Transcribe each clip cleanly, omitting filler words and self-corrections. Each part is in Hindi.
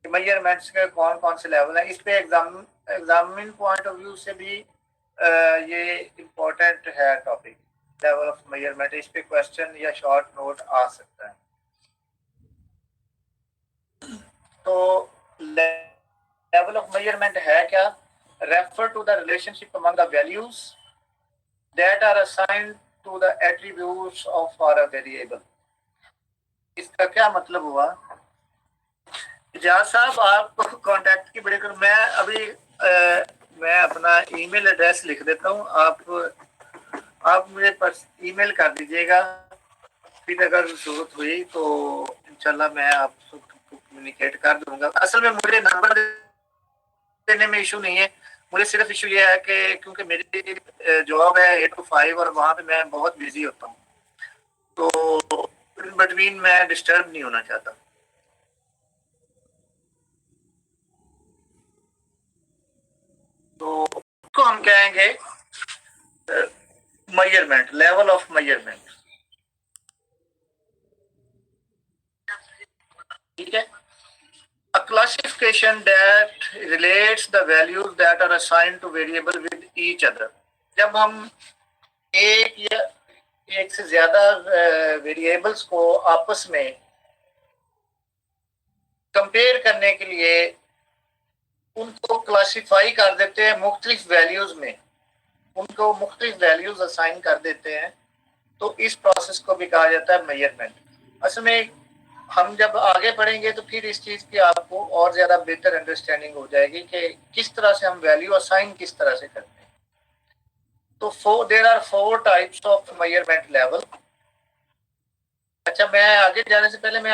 मेजरमेंट्स के कौन कौन से लेवल हैं। इस पे एग्जामिन पॉइंट ऑफ व्यू से भी ये इम्पोर्टेंट है टॉपिक, लेवल ऑफ मेजरमेंट। इस पे क्वेश्चन या शॉर्ट नोट आ सकता है। तो लेवल ऑफ मेजरमेंट है क्या? Refer to the relationship among the values that are assigned to the attributes of for a variable. इसका क्या मतलब हुआ? इजाज साहब आपको कॉन्टैक्ट की बड़ी कर, मैं अभी मैं अपना ईमेल एड्रेस लिख देता हूँ, आप मुझे ईमेल कर दीजिएगा, फिर अगर जरूरत हुई तो इंशाल्लाह मैं आपको कम्युनिकेट कर दूंगा। असल में मुझे नंबर देने में इशू नहीं है, मुझे सिर्फ इशू ये है कि क्योंकि मेरी जॉब है 8 to 5 और वहाँ पे मैं बहुत बिजी होता हूँ, तो इन बिटवीन मैं डिस्टर्ब नहीं होना चाहता। तो उसको हम कहेंगे मेजरमेंट, लेवल ऑफ मेजरमेंट। ठीक है। A classification that relates the values that are assigned to variable with each other। जब हम एक से ज्यादा वेरिएबल्स को आपस में कंपेयर करने के लिए उनको क्लासिफाई कर देते हैं मुख्तलिफ वैल्यूज में, उनको मुख्तलिफ वैल्यूज असाइन कर देते हैं, तो इस प्रोसेस को भी कहा जाता है मेजरमेंट। असल में हम जब आगे पढ़ेंगे तो फिर इस चीज की आपको और ज्यादा बेहतर अंडरस्टैंडिंग हो जाएगी कि किस तरह से हम वैल्यू असाइन किस तरह से करते हैं। तो there are 4 types of measurement level. अच्छा, मैं आगे जाने से पहले मैं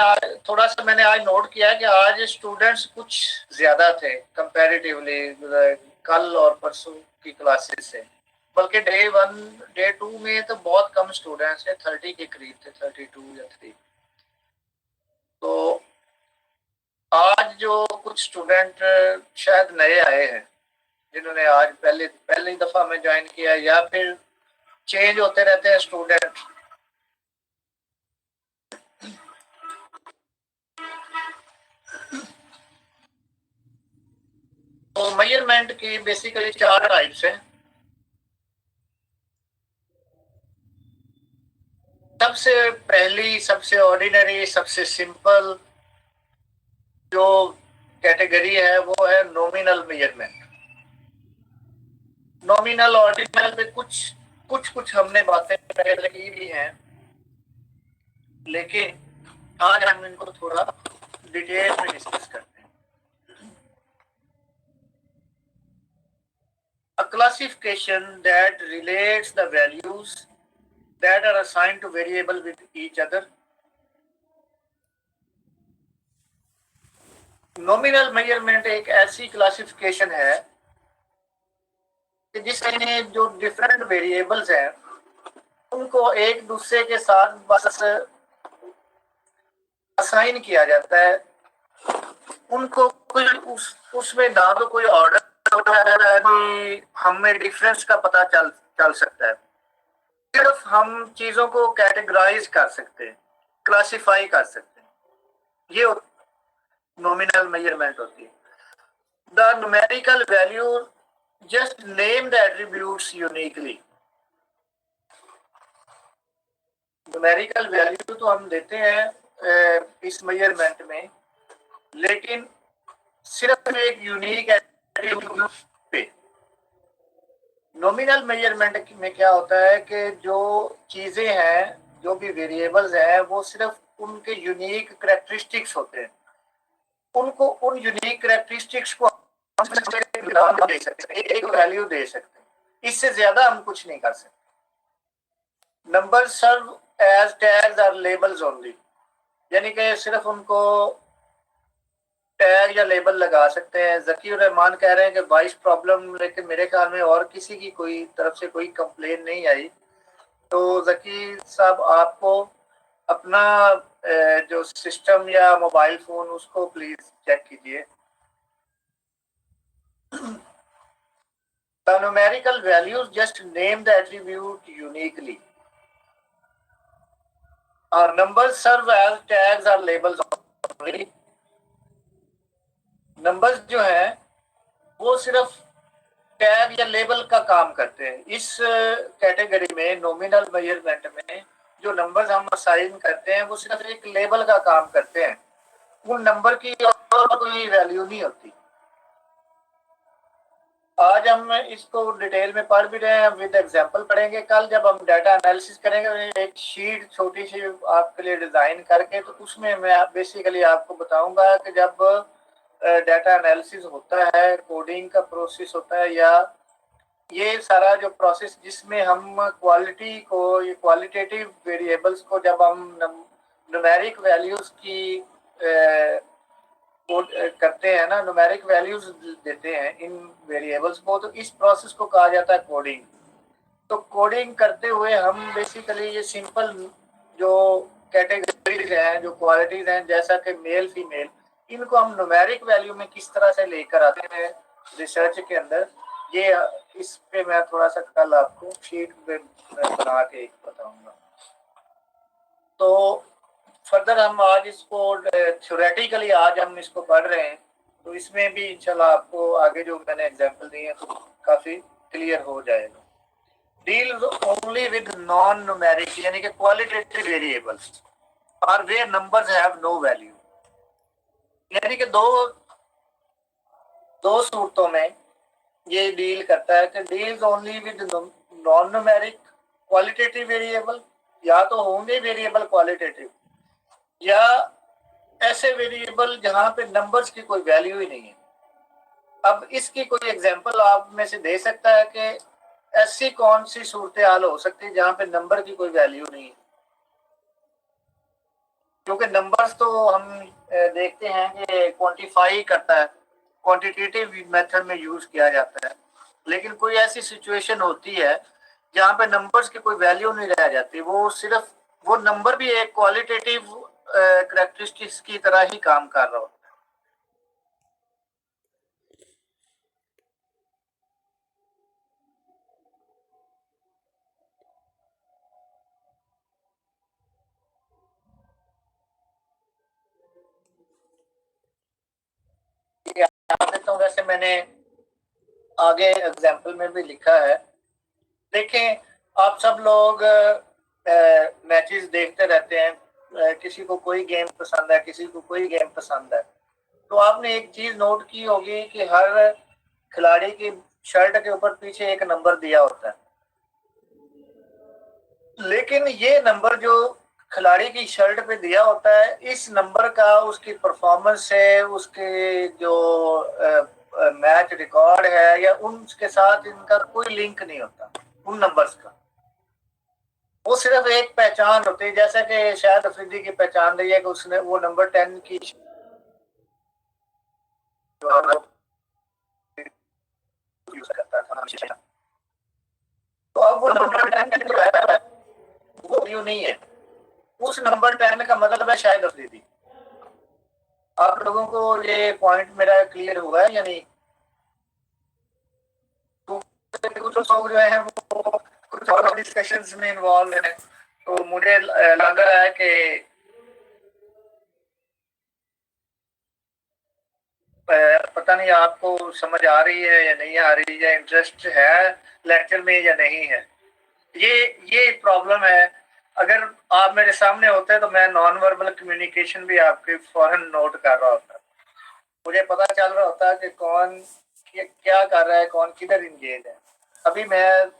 थोड़ा सा मैंने आज नोट किया कि आज स्टूडेंट्स कुछ ज्यादा थे कंपैरेटिवली कल और परसों की क्लासेस से, बल्कि डे 2 में तो बहुत कम स्टूडेंट्स थे, 30 के करीब थे, 32 या 3। तो आज जो कुछ स्टूडेंट शायद नए आए हैं जिन्होंने आज पहली दफा में ज्वाइन किया, या फिर चेंज होते रहते हैं स्टूडेंट, तो मेजरमेंट की बेसिकली 4 टाइप्स हैं। सबसे पहली, सबसे ऑर्डिनरी, सबसे सिंपल जो कैटेगरी है वो है नॉमिनल मेजरमेंट। नॉमिनल ऑर्डिनल पे कुछ हमने बातें पहले की भी हैं, लेकिन आज हम इनको थोड़ा डिटेल में डिस्कस करते हैं। A classification that relates the values that are assigned to variable with each other। Nominal measurement एक ऐसी क्लासिफिकेशन है कि जिसमें जो डिफरेंट वेरिएबल्स हैं उनको एक दूसरे के साथ बस असाइन किया जाता है, उनको कोई उसमें ना तो कोई ऑर्डर हमें डिफरेंस का पता चल सकता है, सिर्फ हम चीजों को कैटेगराइज कर सकते हैं, क्लासिफाई कर सकते हैं। ये नॉमिनल मेजरमेंट होती है। The numerical value just name the attributes uniquely. Numerical value तो हम देते हैं इस मेजरमेंट में, लेकिन सिर्फ एक यूनिक एट्रीब्यूट पे। नॉमिनल मेजरमेंट में क्या होता है कि जो चीजें हैं, जो भी वेरिएबल्स हैं, वो सिर्फ उनके यूनिक कैरेक्टरिस्टिक्स होते हैं, उनको उन यूनिक कैरेक्टरिस्टिक्स को हम दे सकते हैं, एक वैल्यू दे सकते हैं, इससे ज्यादा हम कुछ नहीं कर सकते। नंबर सर्व एज टैग्स और लेबल्स ओनली, यानी कि सिर्फ उनको टैग या लेबल लगा सकते हैं। जकी रहमान कह रहे हैं कि 22 प्रॉब्लम, लेकिन मेरे ख्याल में और किसी की कोई तरफ से कोई कंप्लेन नहीं आई। तो जकी साहब आपको अपना जो सिस्टम या मोबाइल फोन उसको प्लीज चेक कीजिए। The numerical values just name the attribute uniquely. Our numbers serve as tags or labels only. Numbers जो हैं वो सिर्फ टैग या लेबल का काम करते हैं। इस कैटेगरी में नॉमिनल मेजरमेंट में जो नंबर्स हम असाइन करते हैं वो सिर्फ एक लेबल का काम करते हैं, उन नंबर की और कोई वैल्यू नहीं होती। आज हम इसको डिटेल में पढ़ भी रहे हैं, विद एग्जांपल पढ़ेंगे। कल जब हम डाटा एनालिसिस करेंगे एक शीट छोटी सी आपके लिए डिजाइन करके, तो उसमें मैं बेसिकली आपको बताऊंगा कि जब डाटा एनालिसिस होता है, कोडिंग का प्रोसेस होता है, या ये सारा जो प्रोसेस जिसमें हम क्वालिटी को, ये क्वालिटेटिव वेरिएबल्स को जब हम न्यूमेरिक वैल्यूज की करते हैं ना, न्यूमेरिक वैल्यूज देते हैं इन वेरिएबल्स को, तो इस प्रोसेस को कहा जाता है कोडिंग। तो कोडिंग करते हुए हम बेसिकली ये सिंपल जो कैटेगरीज हैं, जो क्वालिटीज हैं, जैसा कि मेल फीमेल, इनको हम न्यूमेरिक वैल्यू में किस तरह से लेकर आते हैं रिसर्च के अंदर, ये इस पे मैं थोड़ा सा कल आपको शीट पे बना के बताऊंगा। तो फर्दर हम आज इसको थ्योरेटिकली आज हम इसको पढ़ रहे हैं, तो इसमें भी इंशाल्लाह आपको आगे जो मैंने एग्जांपल दिए हैं तो काफी क्लियर हो जाएगा। Deals only with non numeric यानी कि क्वालिटेटिव वेरिएबल्स और where numbers have no value, यानी कि दो सूरतों में ये डील करता है कि deals only with non numeric qualitative variable, या तो होंगे वेरिएबल क्वालिटेटिव, या ऐसे वेरिएबल जहां पे नंबर्स की कोई वैल्यू ही नहीं है। अब इसकी कोई एग्जांपल आप में से दे सकता है कि ऐसी कौन सी सूरत हाल हो सकती है जहां पे नंबर की कोई वैल्यू नहीं है? क्योंकि नंबर्स तो हम देखते हैं कि क्वांटिफाई करता है, क्वांटिटेटिव मेथड में यूज किया जाता है, लेकिन कोई ऐसी सिचुएशन होती है जहां पे नंबर्स की कोई वैल्यू नहीं रह जाती, वो सिर्फ वो नंबर भी एक क्वालिटेटिव करेक्टरिस्टिक्स की तरह ही काम कर रहा होता है। देता हूँ, वैसे मैंने आगे एग्जाम्पल में भी लिखा है। देखें, आप सब लोग मैचेस देखते रहते हैं, किसी को कोई गेम पसंद है, किसी को कोई गेम पसंद है, तो आपने एक चीज नोट की होगी कि हर खिलाड़ी की शर्ट के ऊपर पीछे एक नंबर दिया होता है, लेकिन ये नंबर जो खिलाड़ी की शर्ट पे दिया होता है, इस नंबर का उसकी परफॉर्मेंस से, उसके जो मैच रिकॉर्ड है या उनके साथ इनका कोई लिंक नहीं होता उन नंबर्स का। वो सिर्फ एक पहचान होती है, जैसा कि शायद अफरीदी की पहचान रही है कि उसने वो नंबर 10 की यूज करता था हमेशा। तो अब वो नंबर 10 जो है वो वैल्यू नहीं है, उस नंबर 10 का मतलब है शायद अफरीदी। आप लोगों को ये पॉइंट मेरा क्लियर हुआ है या नहीं? तो कुछ लोग जो है वो कुछ और डिस्कशंस में इन्वॉल्व है, तो मुझे लग रहा है कि पता नहीं आपको समझ आ रही है या नहीं आ रही है, इंटरेस्ट है लेक्चर में या नहीं है। ये प्रॉब्लम है। अगर आप मेरे सामने होते तो मैं नॉन वर्बल कम्युनिकेशन भी आपके फौरन नोट कर रहा होता, मुझे पता चल रहा होता कि कौन क्या कर रहा है, कौन किधर इंगेज है। अभी मैं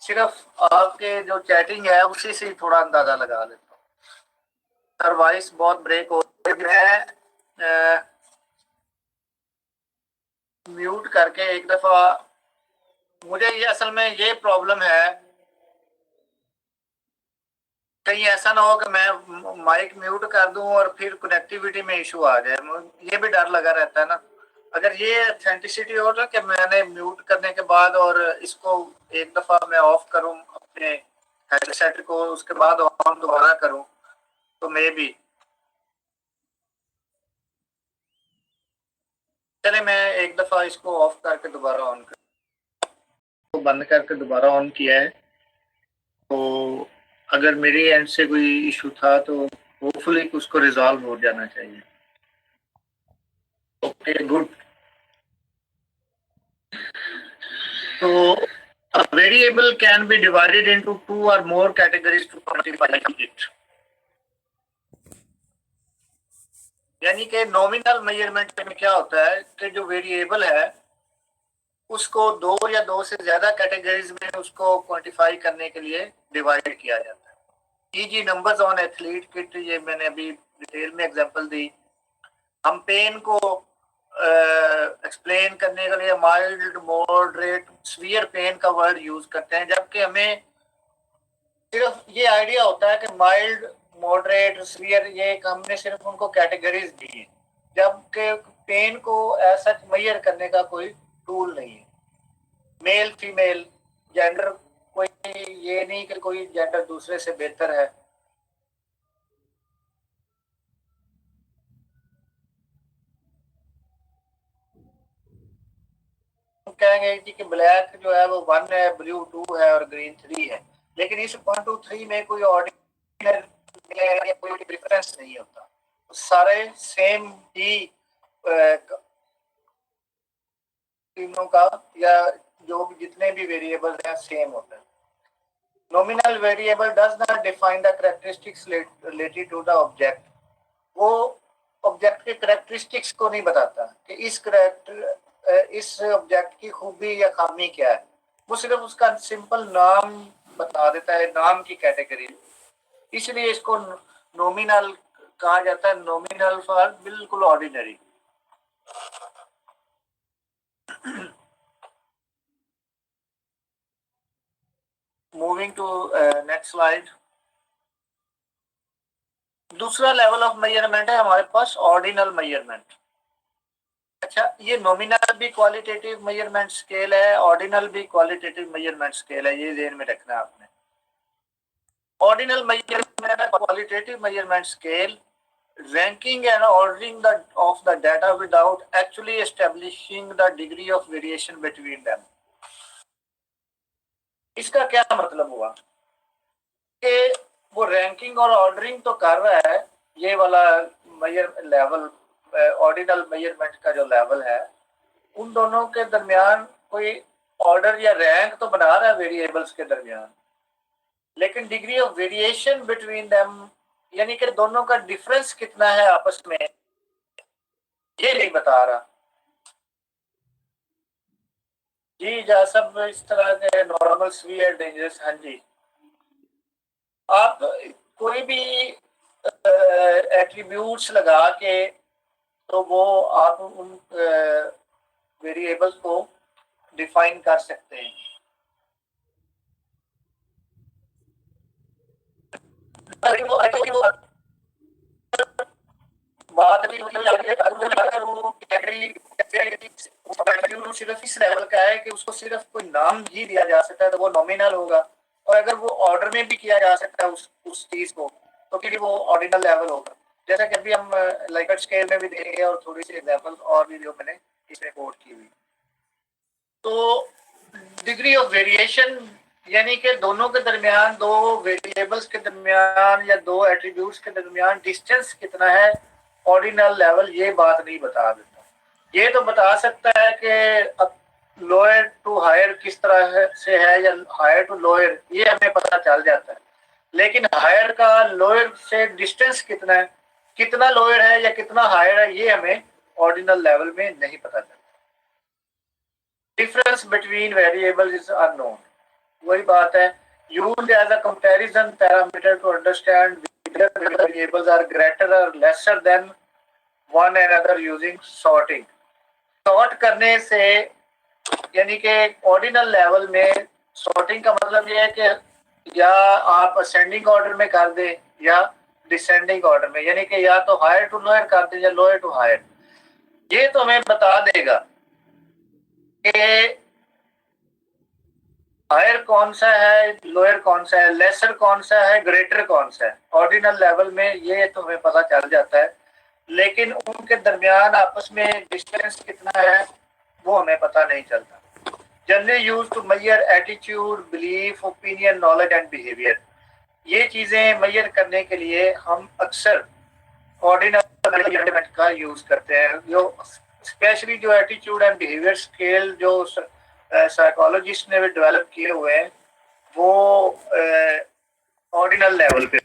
सिर्फ आपके जो चैटिंग है उसी से थोड़ा अंदाजा लगा लेता हूँ। सर वॉइस बहुत ब्रेक हो रही है, म्यूट करके एक दफा, मुझे ये असल में ये प्रॉब्लम है, कहीं ऐसा ना हो कि मैं माइक म्यूट कर दूं और फिर कनेक्टिविटी में इशू आ जाए, ये भी डर लगा रहता है ना। अगर ये ऑथेंटिसिटी हो ना कि मैंने म्यूट करने के बाद और इसको एक दफा मैं ऑफ करूं अपने हेडसेट को, उसके बाद ऑन दोबारा करूं, तो मे भी चले। मैं एक दफा इसको ऑफ करके दोबारा ऑन कर, तो बंद करके दोबारा ऑन किया है, तो अगर मेरी एंड से कोई इशू था तो होपफुली उसको रिजॉल्व हो जाना चाहिए। Okay good. So a variable can be divided into two or more categories to quantify it. यानी कि नॉमिनल मेजरमेंट में क्या होता है कि जो वेरिएबल है उसको दो या दो से ज्यादा कैटेगरीज में उसको क्वांटिफाई करने के लिए डिवाइड किया जाता है। Easy numbers on athlete kit, ये मैंने अभी डिटेल में एग्जांपल दी। हम पेन को एक्सप्लेन करने के लिए माइल्ड, मॉडरेट, सीवियर पेन का वर्ड यूज करते हैं, जबकि हमें सिर्फ ये आइडिया होता है कि माइल्ड, मॉडरेट, सीवियर, ये हमने सिर्फ उनको कैटेगरीज दी है, जबकि पेन को ऐसा मेजर करने का कोई टूल नहीं है। मेल, फीमेल, जेंडर, कोई ये नहीं कि कोई जेंडर दूसरे से बेहतर है। कहेंगे कि ब्लैक जो है वो 1 है, ब्लू 2 है और ग्रीन 3 है, लेकिन इस 1 2 3 में कोई ऑर्डिनरी कोई डिफरेंस नहीं होता, सारे सेम ही तीनों का या जो भी जितने भी वेरिएबल्स हैं सेम होते हैं। Nominal variable does not define the characteristics related to the object. वो ऑब्जेक्ट के कैरेक्टरिस्टिक्स को नहीं बताता कि इस ऑब्जेक्ट की खूबी या खामी क्या है, वो सिर्फ उसका सिंपल नाम बता देता है, नाम की कैटेगरी। इसलिए इसको नॉमिनल कहा जाता है, नॉमिनल फॉर बिल्कुल ordinary. Moving to next slide. दूसरा लेवल ऑफ मेजरमेंट है हमारे पास ऑर्डिनल मेजरमेंट। अच्छा, ये नॉमिनल भी क्वालिटेटिव मेजरमेंट स्केल है, ऑर्डिनल भी क्वालिटेटिव मेजरमेंट स्केल है, ये ध्यान में रखना है आपने। Ordinal measurement, qualitative measurement scale, ranking and ordering of the data without actually establishing the degree of variation between them। इसका क्या मतलब हुआ कि वो रैंकिंग और ऑर्डरिंग तो कर रहा है, ये वाला मेजर लेवल, ऑर्डिनल मेजरमेंट का जो लेवल है, उन दोनों के दरमियान कोई ऑर्डर या रैंक तो बना रहा है वेरिएबल्स के दरमियान, लेकिन degree of variation between them, यानी कि दोनों का डिफरेंस कितना है आपस में, ये नहीं बता रहा। जी जा सब इस तरह के नॉर्मल, सीवियर, डेंजरस। हाँ जी, आप कोई भी एट्रीब्यूट्स लगा के तो वो आप उन वेरिएबल्स को डिफाइन कर सकते हैं। बात अभी सिर्फ इस लेवल का है कि उसको सिर्फ कोई नाम ही दिया जा सकता है तो वो नॉमिनल होगा, और अगर वो ऑर्डर में भी किया जा सकता है उस चीज को, तो फिर वो ऑर्डिनल लेवल होगा। जैसा कि अभी हम लाइकर्ट स्केल में भी देखेंगे और थोड़ी सी एग्जांपल और भी जो मैंने इसमें कोट की हुई। तो डिग्री ऑफ वेरिएशन यानी कि दोनों के दरमियान, दो वेरिएबल्स के दरमियान या दो एट्रीब्यूट्स के दरमियान डिस्टेंस कितना है, ऑर्डिनल लेवल ये बात नहीं बता देता। ये तो बता सकता है कि लोअर टू हायर किस तरह से है या हायर टू लोअर, ये हमें पता चल जाता है, लेकिन हायर का लोअर से डिस्टेंस कितना है, कितना लोअर है या कितना हायर है, ये हमें ऑर्डिनल लेवल में नहीं पता चलता। Difference between variables is unknown, वही बात है, used as a comparison parameter to understand whether variables are greater or lesser than one another using sorting। Sort करने से, यानी कि ऑर्डिनल लेवल में सॉर्टिंग का मतलब ये है कि या आप असेंडिंग ऑर्डर में कर दें या डिसेंडिंग ऑर्डर में, यानी कि या तो हायर टू लोअर कर दें या लोअर टू हायर। ये तो हमें बता देगा कि हायर कौन सा है, लोअर कौन सा है, लेसर कौन सा है, ग्रेटर कौन सा है। ऑर्डिनल लेवल में ये तो हमें पता चल जाता है, लेकिन उनके दरमियान आपस में डिस्टेंस कितना है वो हमें पता नहीं चलता। Generally used to measure attitude, belief, opinion, knowledge and behaviour. ये चीजें मेजर करने के लिए हम अक्सर ऑर्डिनल मेजरमेंट का यूज करते हैं। जो स्पेशली जो एटीट्यूड एंड बिहेवियर स्केल जो साइकोलॉजिस्ट ने भी डेवलप किए हुए हैं वो ऑर्डिनल लेवल पे,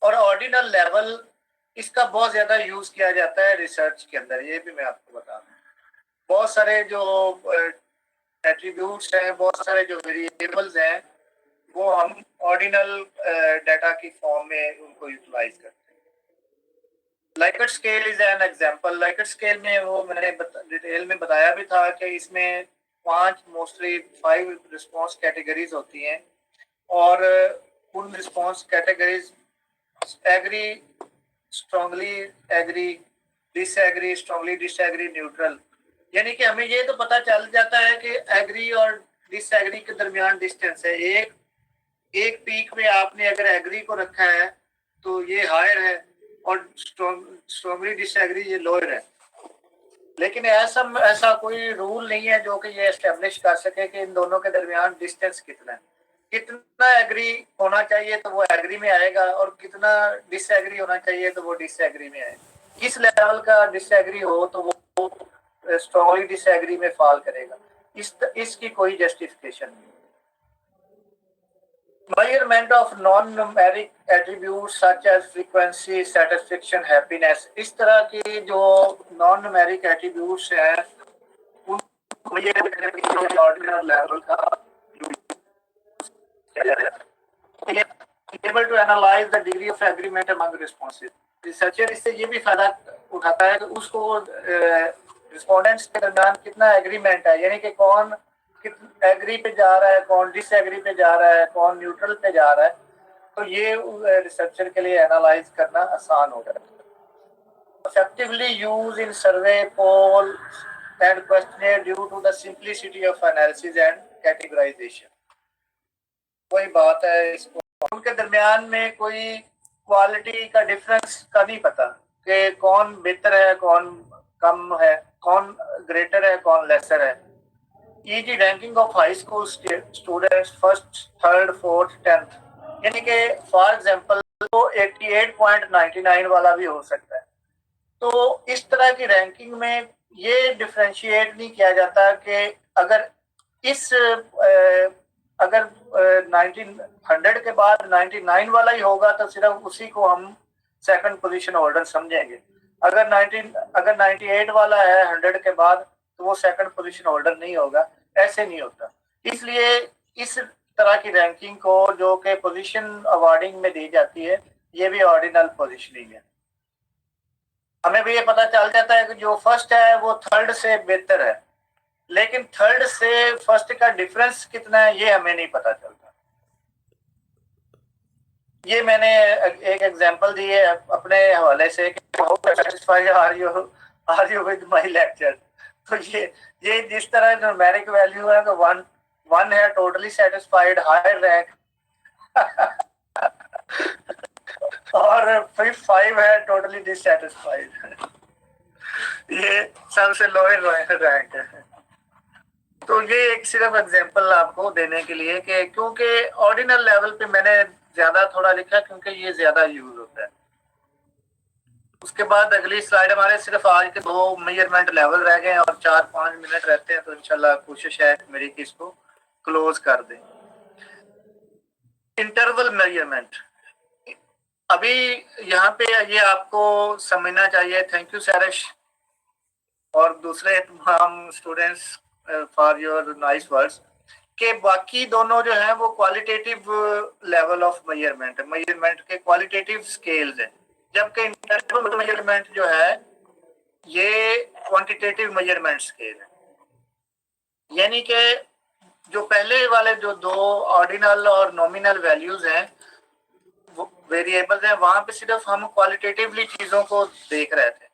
और ऑर्डिनल लेवल इसका बहुत ज्यादा यूज किया जाता है रिसर्च के अंदर। ये भी मैं आपको बता दूं, बहुत सारे जो एट्रीब्यूट्स हैं, बहुत सारे जो वेरिएबल्स हैं, वो हम ऑर्डिनल डाटा की फॉर्म में उनको यूटिलाइज करते हैं। Likert scale is an example. Likert scale में वो मैंने डिटेल में बताया भी था कि इसमें 5 मोस्टली 5 रिस्पॉन्स कैटेगरीज होती हैं, और उन response categories agree, strongly agree, disagree, strongly disagree, neutral. यानी कि हमें ये तो पता चल जाता है कि एग्री और डिसएग्री के दरमियान डिस्टेंस है। एक पीक में आपने अगर एग्री को रखा है तो ये हायर है, और स्ट्रांगली डिसएग्री ये लोअर है। लेकिन ऐसा कोई रूल नहीं है जो कि ये एस्टेब्लिश कर सके कि इन दोनों के दरमियान डिस्टेंस कितना है। कितना एग्री होना चाहिए तो वो एग्री में आएगा, और कितना डिसएग्री होना चाहिए तो वो डिसएग्री में आएगा। किस लेवल का डिसएग्री हो तो वो स्ट्रांगली डिसएग्री में फॉल करेगा। इसकी कोई जस्टिफिकेशन नहीं। Measurement of non-numeric attributes such as frequency, satisfaction, happiness, इस तरह की जो non-numeric attributes हैं उनको measure करने के लिए ordinal level का able to analyze the degree of agreement among responses. Researcher इससे ये भी फायदा उठाता है कि उसको रिस्पोंडेंट्स के दरमियान कितना एग्रीमेंट है, यानी कि कौन एग्री पे जा रहा है, कौन डिसएग्री पे जा रहा है, कौन न्यूट्रल पे जा रहा है। तो ये रिसर्चर के लिए एनालाइज करना आसान हो जाता है। effectively used in survey, poll and questionnaire due to the simplicity of analysis and categorization. वही बात है, इसको उनके दरमियान में कोई क्वालिटी का डिफरेंस का नहीं पता कि कौन बेहतर है, कौन कम है, कौन ग्रेटर है, कौन लेसर है। EG ranking of high school students first, third, fourth, 10th, यानी कि फॉर एग्जांपल तो 88.99 वाला भी हो सकता है। तो इस तरह की रैंकिंग में ये डिफरेंशिएट नहीं किया जाता कि अगर इस अगर 1900 के बाद 99 वाला ही होगा तो सिर्फ उसी को हम सेकंड पोजीशन होल्डर समझेंगे। अगर 98 वाला है 100 के बाद तो वो सेकंड पोजीशन होल्डर नहीं होगा। ऐसे नहीं होता। इसलिए इस तरह की रैंकिंग को जो कि पोजीशन अवार्डिंग में दी जाती है, ये भी ऑर्डिनल पोजीशनिंग है। हमें भी ये पता चल जाता है कि जो फर्स्ट है वो थर्ड से बेहतर है, लेकिन थर्ड से फर्स्ट का डिफरेंस कितना है ये हमें नहीं पता चलता। ये मैंने एक एग्जांपल दी है अपने हवाले से कि how satisfied are you with my lecture. तो ये जिस तरह न्यूमेरिक वैल्यू है तो वन है टोटली सेटिस्फाइड, हायर रैंक और फिर 5 है टोटली डिससेटिस्फाइड। ये सबसे लोअर रैंक है। तो ये एक सिर्फ एग्जांपल आपको देने के लिए कि क्योंकि ऑर्डिनल लेवल पे मैंने ज्यादा थोड़ा लिखा क्योंकि ये ज्यादा यूज होता है। उसके बाद अगली स्लाइड हमारे सिर्फ आज के 2 मेजरमेंट लेवल रह गए और 4-5 मिनट रहते हैं, तो इंशाल्लाह कोशिश है मेरी कि इसको क्लोज कर दें। इंटरवल मेजरमेंट अभी यहाँ पे ये आपको समझना चाहिए। थैंक यू सैरश और दूसरे तमाम students for your nice words के बाकी दोनों जो है वो क्वालिटेटिव लेवल ऑफ मेजरमेंट के क्वालिटेटिव स्केल्स हैं, जबकि इंटरवल मेजरमेंट जो है ये क्वांटिटेटिव मेजरमेंट स्केल है। यानी कि जो पहले वाले जो 2 ऑर्डिनल और नॉमिनल वैल्यूज हैं, वेरिएबल्स हैं, वहां पे सिर्फ हम क्वालिटेटिवली चीजों को देख रहे थे,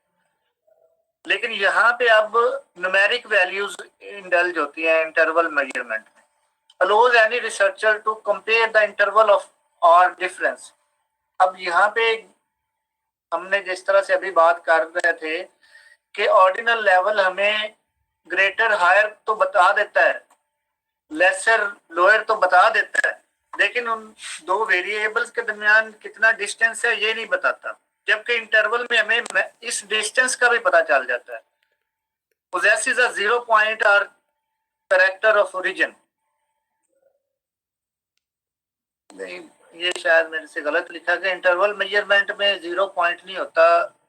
लेकिन यहाँ पे अब न्यूमेरिक वैल्यूज इंडल्ज होती हैं इंटरवल मेजरमेंट में। allows any researcher to compare the interval of or difference। अब यहाँ पे हमने जिस तरह से अभी बात कर रहे थे कि ऑर्डिनल लेवल हमें ग्रेटर हायर तो बता देता है, लेसर लोअर तो बता देता है, लेकिन उन 2 वेरिएबल्स के दरमियान कितना डिस्टेंस है ये नहीं बताता। जबकि इंटरवल में हमें इस डिस्टेंस का भी पता चल जाता है। possesses a 0 point or character of origin. नहीं, ये शायद मेरे से गलत लिखा गया। इंटरवल मेजरमेंट में 0 पॉइंट नहीं होता,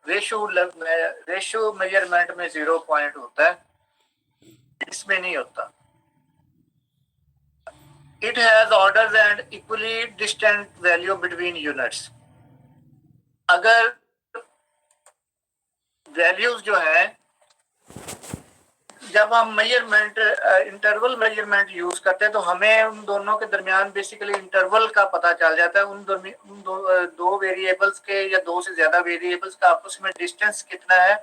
रेशो मेजरमेंट में 0 पॉइंट होता है, इसमें नहीं होता। It has orders and equally distant value between units. अगर वैल्यूज जो है, जब हम मेजरमेंट इंटरवल मेजरमेंट यूज करते हैं तो हमें उन दोनों के दरमियान बेसिकली इंटरवल का पता चल जाता है। उन दो वेरिएबल्स के या दो से ज्यादा वेरिएबल्स का आपस में डिस्टेंस कितना है,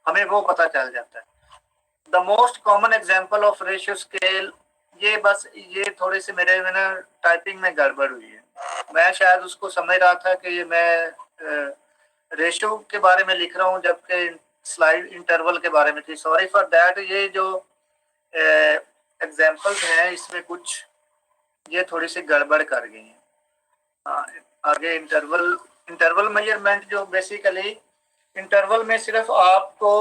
हमें वो पता चल जाता है। The most common example of ratio scale, ये थोड़े से मेरे में ना टाइपिंग में गड़बड़ हुई है। मैं शायद उसको समझ रहा था कि ये मैं रेशियो के बारे में लिख रहा हूँ, जबकि स्लाइड इंटरवल के बारे में थी। Sorry for that. ये जो एग्जांपल्स हैं इसमें कुछ ये थोड़ी सी गड़बड़ कर गई हैं। आगे इंटरवल मेजरमेंट जो बेसिकली इंटरवल में सिर्फ आपको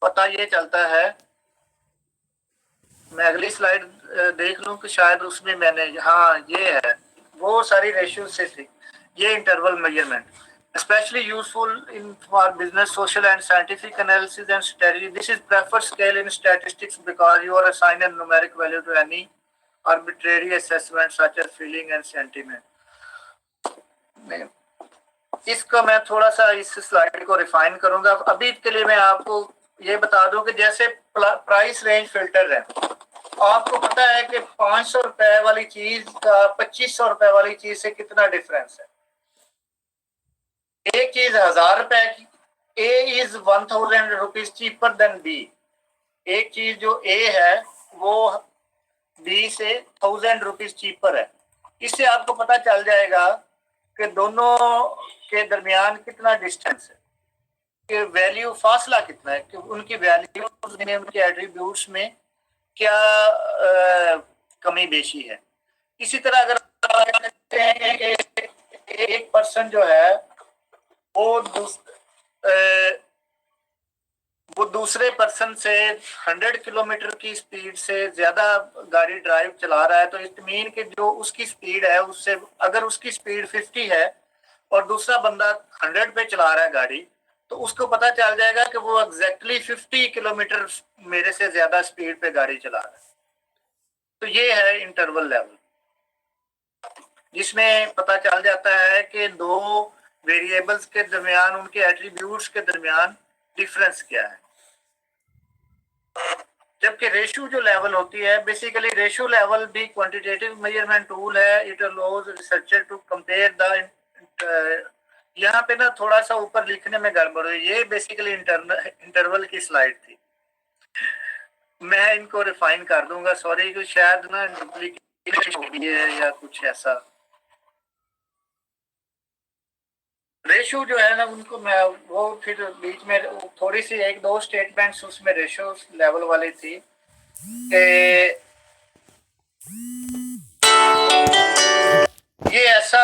पता ये चलता है। मैं अगली स्लाइड देख लूं कि शायद उसमें मैंने, हाँ ये है, वो सारी रेशियो से थी। ये interval measurement especially useful for business, social and scientific analysis and strategy. This is preferred scale in statistics because you are assigning a numeric value to any arbitrary assessment such as feeling and sentiment. इसको मैं थोड़ा सा इस स्लाइड को रिफाइन करूंगा। अभी के लिए मैं आपको ये बता दूं कि जैसे प्राइस रेंज फिल्टर है, आपको पता है कि 500 रुपए वाली चीज का 2500 रुपए वाली चीज से कितना डिफरेंस है। एक चीज 1000 रुपए की, A is 1000 rupees cheaper than B. एक चीज जो ए है वो बी से 1000 रुपीज चीपर है। इससे आपको पता चल जाएगा कि दोनों के दरमियान कितना डिस्टेंस है, कि वैल्यू फासला कितना है, कि उनकी वैल्यू में, उनके एट्रीब्यूट्स में क्या कमी बेशी है। इसी तरह अगर कहते हैं कि एक पर्सन जो है वो दूसरे पर्सन से 100 किलोमीटर की स्पीड से ज्यादा गाड़ी ड्राइव चला रहा है, तो इट मीन कि जो उसकी स्पीड है उससे, अगर उसकी स्पीड 50 है और दूसरा बंदा 100 पे चला रहा है गाड़ी, तो उसको पता चल जाएगा कि वो एग्जैक्टली 50 किलोमीटर मेरे से ज्यादा स्पीड पे गाड़ी चला रहा है। तो ये है इंटरवल लेवल, जिसमें पता चल जाता है कि दो वेरिएबल्स के दरमियान, उनके एट्रीब्यूट्स के दरमियान डिफरेंस क्या है। जबकि रेशियो जो लेवल होती है, बेसिकली रेशियो लेवल भी क्वांटिटेटिव मेजरमेंट टूल है। It allows researcher to compare the, यहाँ पे ना थोड़ा सा ऊपर लिखने में गड़बड़ हुई, ये बेसिकली इंटरवल की स्लाइड थी। मैं इनको रिफाइन कर दूंगा, सॉरी, कि शायद ना डुप्लीकेट हो गई है या कुछ ऐसा। रेशियो जो है ना, उनको मैं वो फिर बीच में थोड़ी सी एक दो स्टेटमेंट्स उसमें रेशियो लेवल वाली थी कि ये ऐसा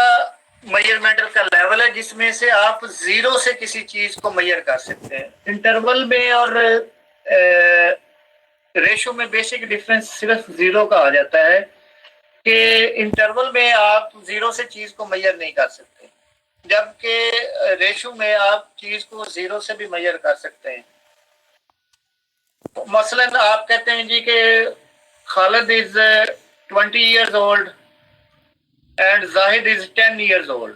मेजरमेंट का लेवल है जिसमें से आप जीरो से किसी चीज को मेजर कर सकते हैं। इंटरवल में और रेशियो में बेसिक डिफरेंस सिर्फ जीरो का आ जाता है कि इंटरवल में आप जीरो से चीज को मेजर नहीं कर सकते, जबकि रेशियो में आप चीज को जीरो से भी मेजर कर सकते हैं। तो मसलन आप कहते हैं जी कि Khalid is 20 years old and Zahid is 10 years old,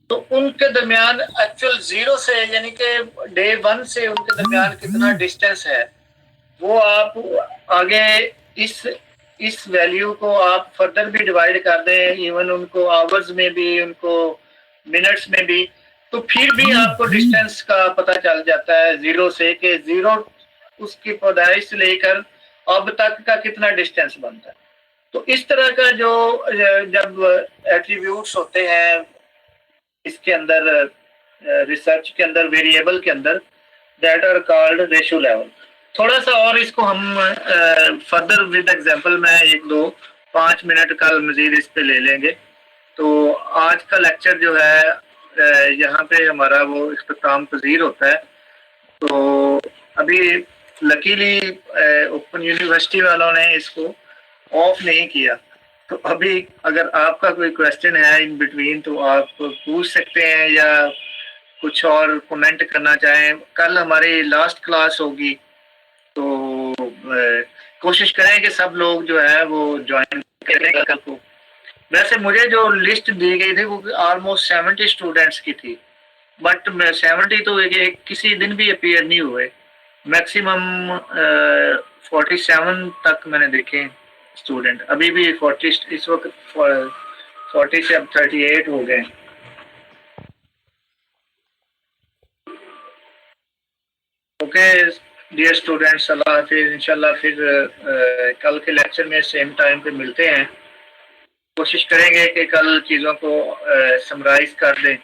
तो उनके दरमियान एक्चुअल जीरो से, यानी कि डे 1 से उनके दरमियान कितना डिस्टेंस है, वो आप आगे इस वैल्यू को आप फर्दर भी डिवाइड कर दें, इवन उनको आवर्स में भी, उनको मिनट्स में भी, तो फिर भी आपको डिस्टेंस का पता चल जाता है जीरो से, कि जीरो उसकी पैदाइश से लेकर अब तक का कितना डिस्टेंस बनता है। तो इस तरह का जो जब एट्रीब्यूट्स होते हैं इसके अंदर, रिसर्च के अंदर, वेरिएबल के अंदर, that are called ratio level. थोड़ा सा और इसको हम फर्दर विद एग्जांपल में 1-2-5 मिनट कल मजीद इस पे ले लेंगे। तो आज का लेक्चर जो है यहाँ पे हमारा वो इख्तिताम पजीर होता है। तो अभी लकीली ओपन यूनिवर्सिटी वालों ने इसको ऑफ नहीं किया। तो अभी अगर आपका कोई क्वेश्चन है इन बिटवीन तो आप पूछ सकते हैं, या कुछ और कमेंट करना चाहें। कल हमारी लास्ट क्लास होगी, तो कोशिश करें कि सब लोग जो है वो ज्वाइन करें कल को। वैसे मुझे जो लिस्ट दी गई थी वो ऑलमोस्ट 70 स्टूडेंट्स की थी, बट 70 तो किसी दिन भी अपीयर नहीं हुए। मैक्सिमम 47 तक मैंने देखे स्टूडेंट। अभी भी 40 इस वक्त 40 से अब 38 हो गए। ओके डियर स्टूडेंट्स, अल्लाह हाफिज। इंशाल्लाह फिर कल के लेक्चर में सेम टाइम पे मिलते हैं। कोशिश करेंगे कि कल चीज़ों को समराइज कर दें।